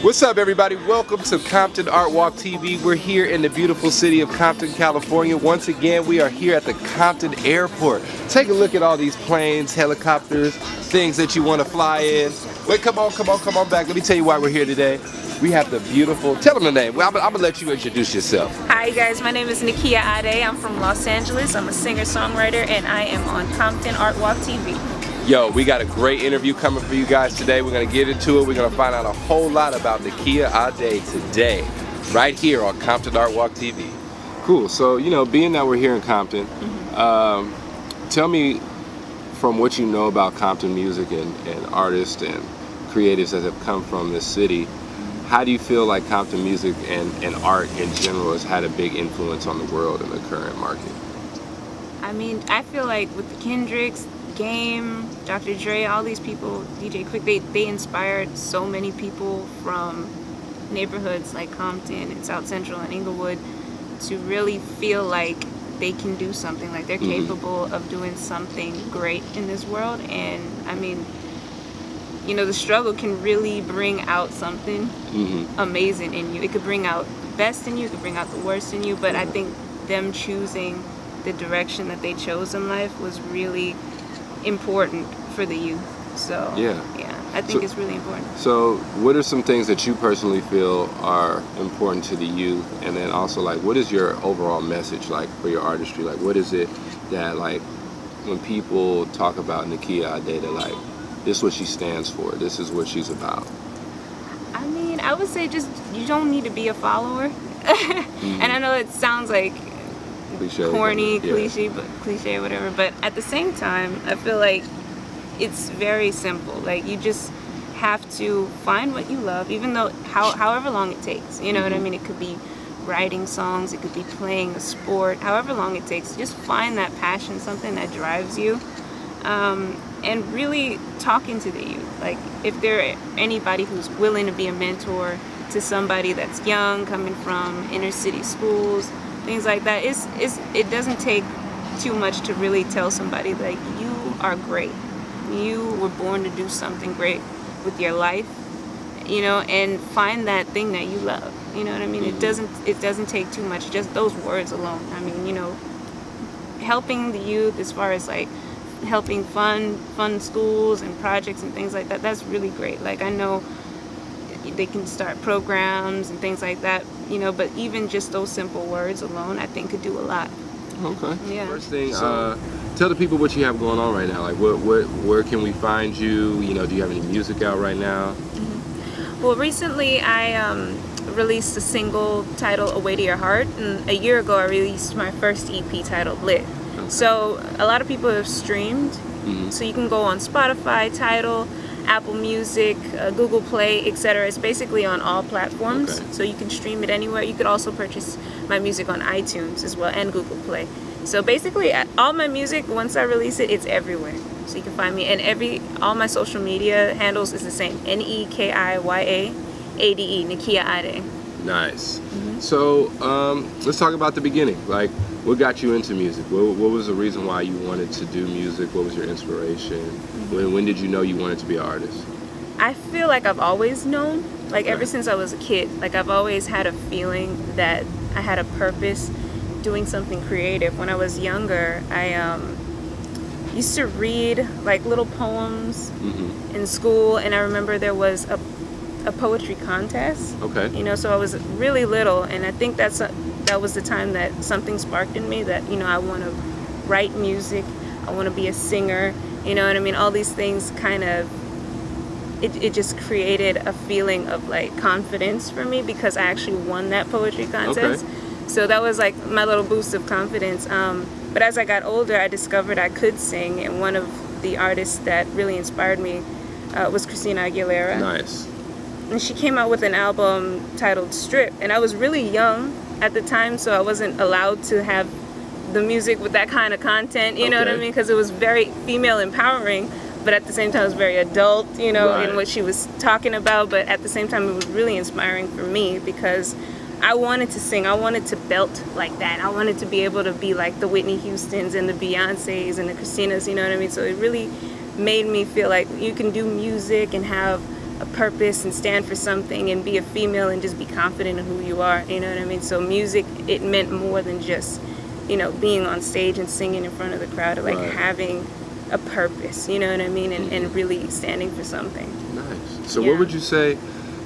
What's up, everybody? Welcome to Compton Art Walk TV. We're here in the beautiful city of Compton, California. Once again, we are here at the Compton Airport. Take a look at all these planes, helicopters, things that you want to fly in. Wait, come on back. Let me tell you why we're here today. We have the beautiful, tell them the name. Well, I'm gonna let you introduce yourself. Hi guys, my name is Nekiya Ade. I'm from Los Angeles. I'm a singer-songwriter and I am on Compton Art Walk TV. Yo, we got a great interview coming for you guys today. We're gonna get into it. We're gonna find out a whole lot about Nekiya Ade today, right here on Compton Art Walk TV. Cool, so being that we're here in Compton, tell me from what you know about Compton music and artists and creatives that have come from this city, how do you feel like Compton music and art in general has had a big influence on the world in the current market? I mean, I feel like with the Kendricks, Game, Dr. Dre, all these people, DJ Quick, they inspired so many people from neighborhoods like Compton and South Central and Inglewood to really feel like they can do something, like they're capable of doing something great in this world. And I mean, the struggle can really bring out something amazing in you. It could bring out the best in you, it could bring out the worst in you, but I think them choosing the direction that they chose in life was really important for the youth. So yeah, I think it's really important. So what are some things that you personally feel are important to the youth, and then also like what is your overall message like for your artistry? Like what is it that like when people talk about Nekiya Ade, they're like, this is what she stands for, this is what she's about? I mean, I would say just you don't need to be a follower. And I know it sounds like cliche, corny, cliche, whatever. But at the same time, I feel like it's very simple. Like you just have to find what you love, even though however long it takes. You know what I mean? It could be writing songs, it could be playing a sport. However long it takes, just find that passion, something that drives you, and really talking to the youth. Like if there anybody who's willing to be a mentor to somebody that's young, coming from inner city schools, things like that. It doesn't take too much to really tell somebody like you are great. You were born to do something great with your life, and find that thing that you love. You know what I mean? It doesn't take too much. Just those words alone. I mean, helping the youth as far as like helping fund schools and projects and things like that. That's really great. Like I know they can start programs and things like that, but even just those simple words alone, I think could do a lot. Okay. Yeah. First thing, tell the people what you have going on right now. Like, where can we find you? Do you have any music out right now? Well, recently I released a single titled "Away to Your Heart," and a year ago I released my first EP titled "Lit." Okay. So a lot of people have streamed. So you can go on Spotify, Tidal, Apple Music, Google Play, etc. It's basically on all platforms, so you can stream it anywhere. You could also purchase my music on iTunes as well and Google Play. So basically, all my music, once I release it, it's everywhere. So you can find me, and all my social media handles is the same: Nekiya Ade, Nekiya Ade. Nice. So let's talk about the beginning. Like, what got you into music? What was the reason why you wanted to do music? What was your inspiration? When did you know you wanted to be an artist? I feel like I've always known, like ever since I was a kid. Like I've always had a feeling that I had a purpose doing something creative. When I was younger, I used to read like little poems in school, and I remember there was a poetry contest. Okay. So I was really little, and I think that was the time that something sparked in me that, I want to write music, I want to be a singer, you know what I mean? All these things kind of, it just created a feeling of like confidence for me because I actually won that poetry contest. Okay. So that was like my little boost of confidence. But as I got older, I discovered I could sing, and one of the artists that really inspired me was Christina Aguilera. Nice. And she came out with an album titled Strip, and I was really young at the time, so I wasn't allowed to have the music with that kind of content, you know what I mean? Because it was very female empowering, but at the same time it was very adult, in what she was talking about. But at the same time it was really inspiring for me because I wanted to sing, I wanted to belt like that. I wanted to be able to be like the Whitney Houstons and the Beyoncés and the Christinas, you know what I mean? So it really made me feel like you can do music and have a purpose and stand for something and be a female and just be confident in who you are, you know what I mean? So music, it meant more than just, you know, being on stage and singing in front of the crowd, or like having a purpose, you know what I mean? And really standing for something. Nice. So what would you say,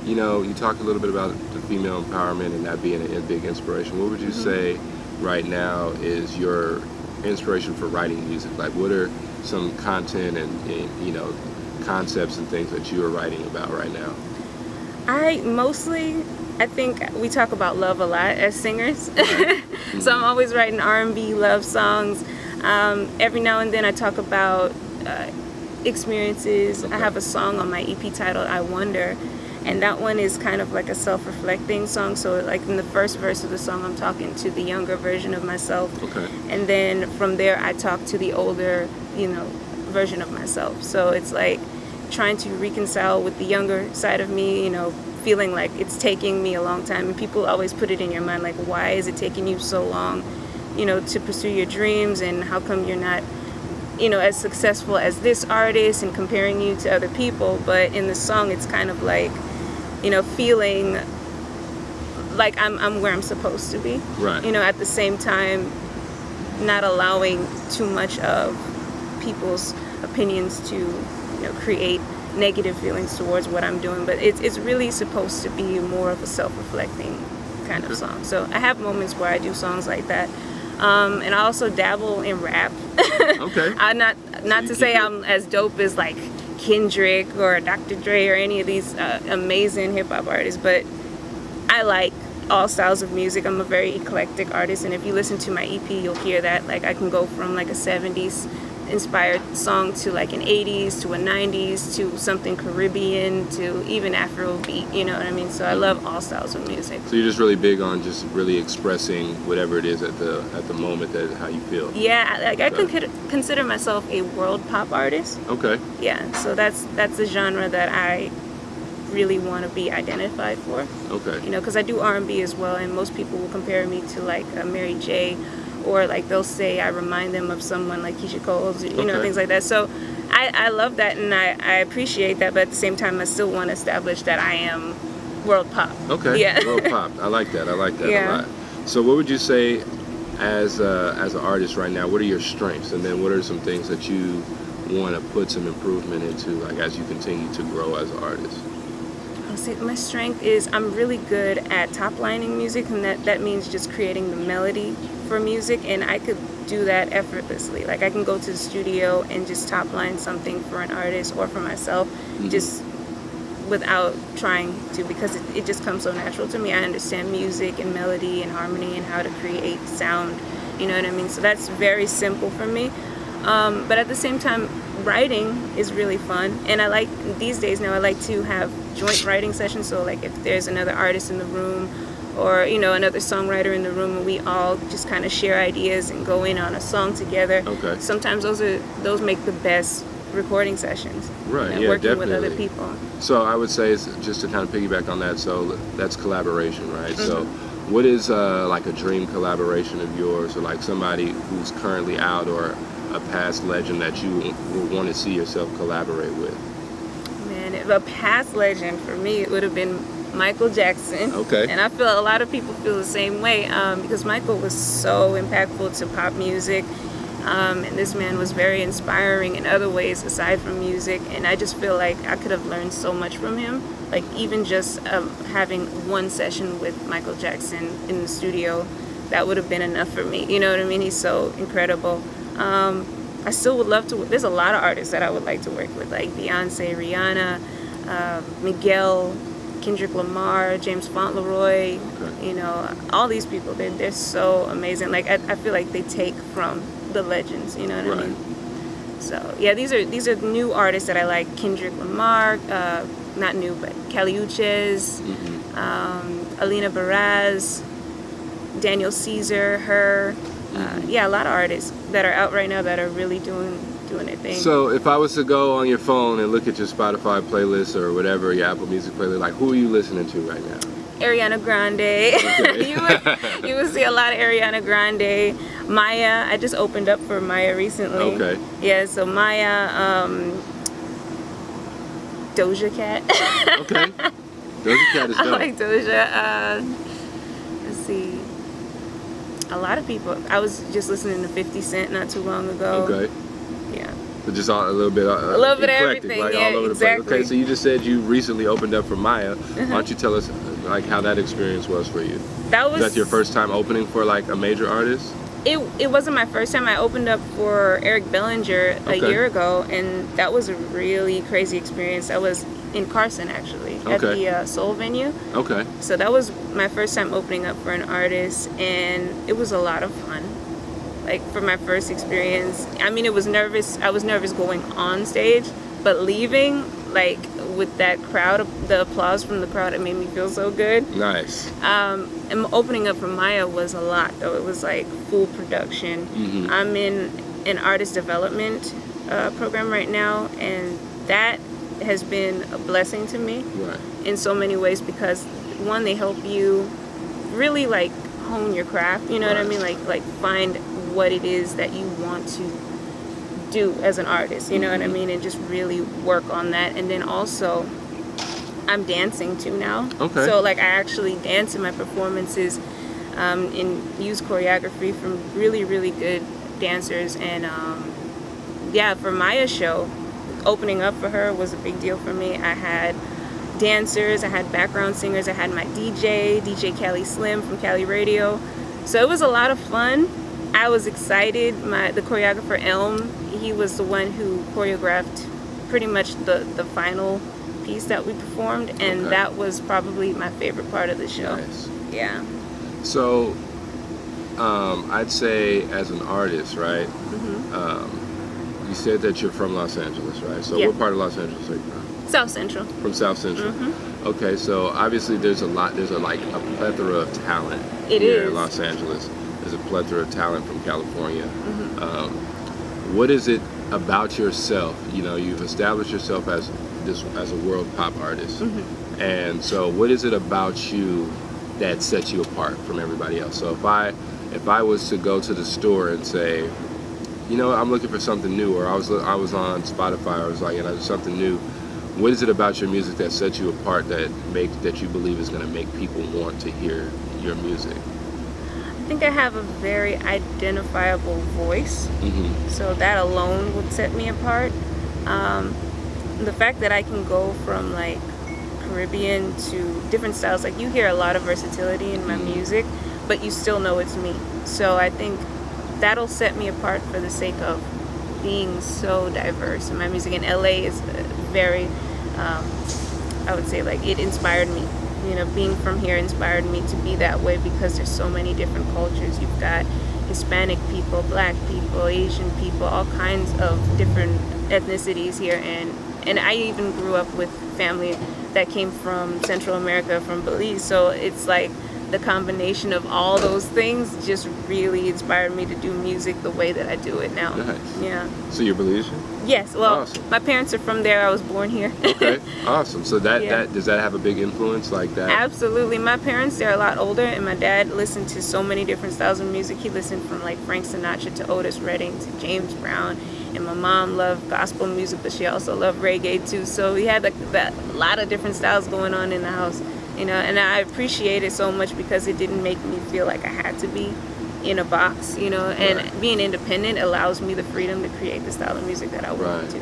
you know, you talked a little bit about the female empowerment and that being a big inspiration. What would you say right now is your inspiration for writing music? Like, what are some content and you know, concepts and things that you are writing about right now? I think we talk about love a lot as singers. So I'm always writing R&B love songs. Every now and then I talk about experiences. I have a song on my EP titled I Wonder, and that one is kind of like a self-reflecting song. So like in the first verse of the song, I'm talking to the younger version of myself. And then from there I talk to the older, you know, version of myself. So it's like trying to reconcile with the younger side of me, you know, feeling like it's taking me a long time. And people always put it in your mind, like, why is it taking you so long, you know, to pursue your dreams, and how come you're not, you know, as successful as this artist, and comparing you to other people. But in the song, it's kind of like, you know, feeling like I'm where I'm supposed to be. You know, at the same time, not allowing too much of people's opinions to, you know, create negative feelings towards what I'm doing. But it's really supposed to be more of a self-reflecting kind of song. So I have moments where I do songs like that. And I also dabble in rap. I'm not to say I'm as dope as like Kendrick or Dr. Dre or any of these amazing hip-hop artists, but I like all styles of music. I'm a very eclectic artist, and if you listen to my EP, you'll hear that. Like, I can go from like a 70s inspired song to like an 80s to a 90s to something Caribbean to even Afrobeat, you know what I mean? So I love all styles of music. So you're just really big on just really expressing whatever it is at the moment, that how you feel. Yeah, like I consider myself a world pop artist. Yeah, so that's the genre that I really want to be identified for. You know, because I do R&B as well, and most people will compare me to like Mary J, or like they'll say I remind them of someone like Keisha Cole's, you know, things like that. So I love that, and I appreciate that, but at the same time I still want to establish that I am world pop. Yeah. World pop. I like that a lot. So what would you say as an artist right now, what are your strengths, and then what are some things that you want to put some improvement into, like as you continue to grow as an artist? See, my strength is I'm really good at top-lining music, and that means just creating the melody for music, and I could do that effortlessly. Like, I can go to the studio and just top-line something for an artist or for myself, just without trying to, because it just comes so natural to me. I understand music and melody and harmony and how to create sound, you know what I mean? So that's very simple for me. But at the same time, writing is really fun, and I like, these days now, I like to have joint writing sessions. So like if there's another artist in the room, or you know, another songwriter in the room, and we all just kind of share ideas and go in on a song together. Sometimes those make the best recording sessions. You know, working with other people. So I would say, just to kind of piggyback on that, so that's collaboration, right? So what is like a dream collaboration of yours, or like somebody who's currently out, or a past legend that you would want to see yourself collaborate with? Man, a past legend for me, it would have been Michael Jackson. And I feel a lot of people feel the same way, because Michael was so impactful to pop music, and this man was very inspiring in other ways aside from music, and I just feel like I could have learned so much from him. Like, even just having one session with Michael Jackson in the studio, that would have been enough for me, you know what I mean? He's so incredible. I still would love to, there's a lot of artists that I would like to work with, like Beyonce, Rihanna, Miguel, Kendrick Lamar, James Fauntleroy, you know, all these people, they're so amazing. Like, I feel like they take from the legends, you know what I mean? So yeah, these are new artists that I like. Kendrick Lamar, not new, but Kali Uchis, Alina Baraz, Daniel Caesar, her. Yeah, a lot of artists that are out right now that are really doing their thing. So if I was to go on your phone and look at your Spotify playlist or whatever, your Apple Music playlist, like, who are you listening to right now? Ariana Grande. Okay. you would see a lot of Ariana Grande. Maya. I just opened up for Maya recently. Okay. Yeah, so Maya, Doja Cat. Okay. Doja Cat is I dope. like Doja. Let's see. A lot of people. I was just listening to 50 Cent not too long ago. Okay. Yeah. So just a little bit, A little bit of eclectic, everything, like yeah, all over exactly. the place. Okay, so you just said you recently opened up for Maya. Why don't you tell us like how that experience was for you? That was Was that your first time opening for like a major artist? It wasn't my first time. I opened up for Eric Bellinger a Okay. year ago, and that was a really crazy experience. I was in Carson actually at Okay. the Soul venue. Okay. So that was my first time opening up for an artist, and it was a lot of fun. Like for my first experience, I mean, I was nervous going on stage, but leaving, like with that crowd, the applause from the crowd, it made me feel so good. Nice. And opening up for Maya was a lot, though. It was like full production. I'm in an artist development program right now, and that has been a blessing to me Right. in so many ways because one, they help you really like hone your craft. You know what I mean? Like find what it is that you want to do as an artist. You know what I mean? And just really work on that. And then also, I'm dancing too now. Okay. So like I actually dance in my performances, and use choreography from really, really good dancers. And yeah, for Maya's show, opening up for her was a big deal for me. I had dancers, I had background singers, I had my DJ Cali Slim from Cali Radio. So it was a lot of fun. I was excited. The choreographer Elm, he was the one who choreographed pretty much the final piece that we performed, and that was probably my favorite part of the show. Nice. Yeah. So, I'd say as an artist, right? You said that you're from Los Angeles, right? So Yeah. what part of Los Angeles are you from? South Central. From South Central. Okay, so obviously there's a plethora of talent It here is. in Los Angeles. There's a plethora of talent from California. What is it about yourself? You know, you've established yourself as a world pop artist, and so what is it about you that sets you apart from everybody else? So if I was to go to the store and say, you know, I'm looking for something new, or I was on Spotify, I was like, you know, there's something new. What is it about your music that sets you apart that you believe is going to make people want to hear your music? I think I have a very identifiable voice, so that alone would set me apart. The fact that I can go from like Caribbean to different styles, like you hear a lot of versatility in my music, but you still know it's me. So I think that'll set me apart for the sake of being so diverse in my music. And LA is very, I would say, like it inspired me. You know, being from here inspired me to be that way because there's so many different cultures. You've got Hispanic people, Black people, Asian people, all kinds of different ethnicities here. And I even grew up with family that came from Central America, from Belize. So it's like the combination of all those things just really inspired me to do music the way that I do it now. Nice. Yeah. So you're Belizean? Yes. Well, Awesome. My parents are from there. I was born here. Okay. Awesome. So that Yeah. does that have a big influence like that? Absolutely. My parents, they're a lot older, and my dad listened to so many different styles of music. He listened from like Frank Sinatra to Otis Redding to James Brown. And my mom loved gospel music, but she also loved reggae too. So we had a lot of different styles going on in the house, you know. And I appreciate it so much because it didn't make me feel like I had to be in a box, you know. And being independent allows me the freedom to create the style of music that I want to.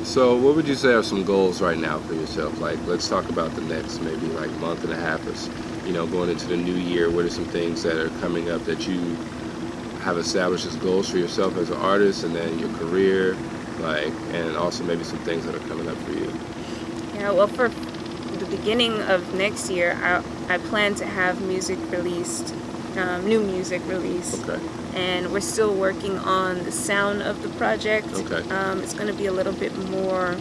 So what would you say are some goals right now for yourself? Like, let's talk about the next maybe like month and a half, or you know, going into the new year. What are some things that are coming up that you have established as goals for yourself as an artist, and then your career, like, and also maybe some things that are coming up for you? Yeah, well, for the beginning of next year, I plan to have music released, new music released. Okay. And we're still working on the sound of the project. Okay. It's going to be a little bit more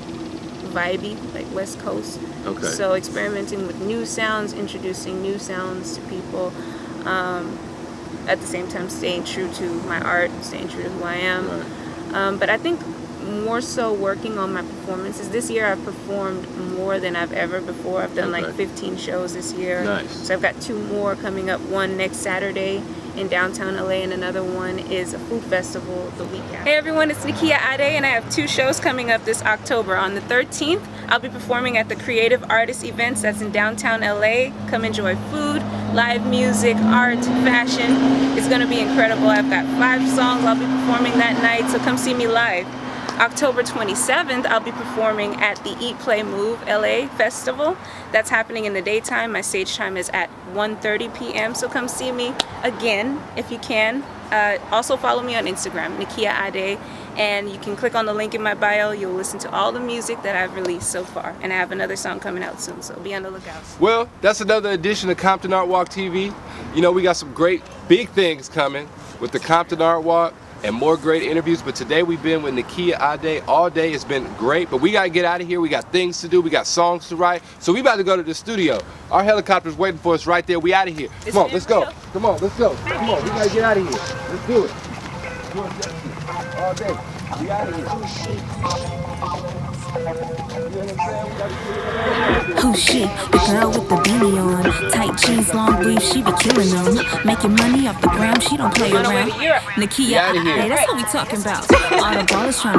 vibey, like West Coast. Okay. So experimenting with new sounds, introducing new sounds to people. At the same time, staying true to my art, staying true to who I am. Right. But I think more so working on my performances. This year I've performed more than I've ever before. I've done like 15 shows this year. Nice. So I've got 2 more coming up, one next Saturday in downtown LA, and another one is a food festival the week after. Hey everyone, it's Nekiya Ade, and I have 2 shows coming up this October. On the 13th, I'll be performing at the Creative Artist Events that's in downtown LA. Come enjoy food, live music, art, fashion. It's gonna be incredible. I've got 5 songs I'll be performing that night, so come see me live. October 27th, I'll be performing at the Eat, Play, Move LA Festival. That's happening in the daytime. My stage time is at 1:30 p.m. So come see me again if you can. Also follow me on Instagram, Nekiya Ade, and you can click on the link in my bio. You'll listen to all the music that I've released so far. And I have another song coming out soon, so be on the lookout. Well, that's another edition of Compton Art Walk TV. You know, we got some great big things coming with the Compton Art Walk and more great interviews, but today we've been with Nekiya Ade all day. It's been great, but we gotta get out of here. We got things to do, we got songs to write, so we about to go to the studio. Our helicopter's waiting for us right there. We out of here. Come on, let's go. Come on, let's go. Come on, we gotta get out of here. Let's do it. Come on, Jesse. All day. We out of here. Oh shit, the girl with the beanie on, tight jeans, long brief, she be killing them. Making money off the ground, she don't play around. Nekiya Ade, that's what we talking about. All the ballers trying